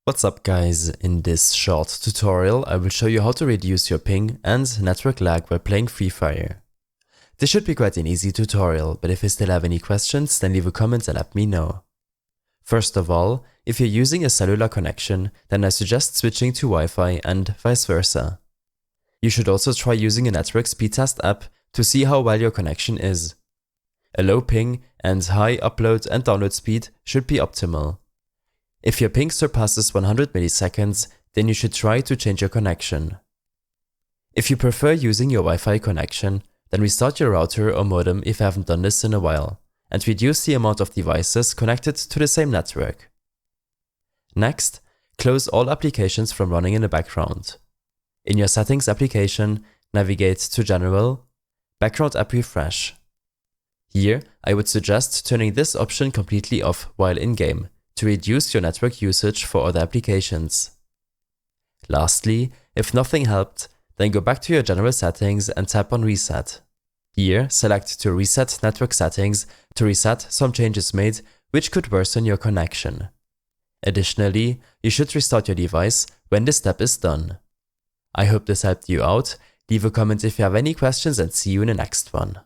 What's up guys, in this short tutorial I will show you how to reduce your ping and network lag while playing Free Fire. This should be quite an easy tutorial, but if you still have any questions then leave a comment and let me know. First of all, if you're using a cellular connection, then I suggest switching to Wi-Fi and vice versa. You should also try using a network speed test app to see how well your connection is. A low ping and high upload and download speed should be optimal. If your ping surpasses 100 milliseconds, then you should try to change your connection. If you prefer using your Wi-Fi connection, then restart your router or modem if you haven't done this in a while, and reduce the amount of devices connected to the same network. Next, close all applications from running in the background. In your Settings application, navigate to General, Background App Refresh. Here, I would suggest turning this option completely off while in-game, to reduce your network usage for other applications. Lastly, if nothing helped, then go back to your general settings and tap on Reset. Here, select to reset network settings to reset some changes made which could worsen your connection. Additionally, you should restart your device when this step is done. I hope this helped you out. Leave a comment if you have any questions and see you in the next one.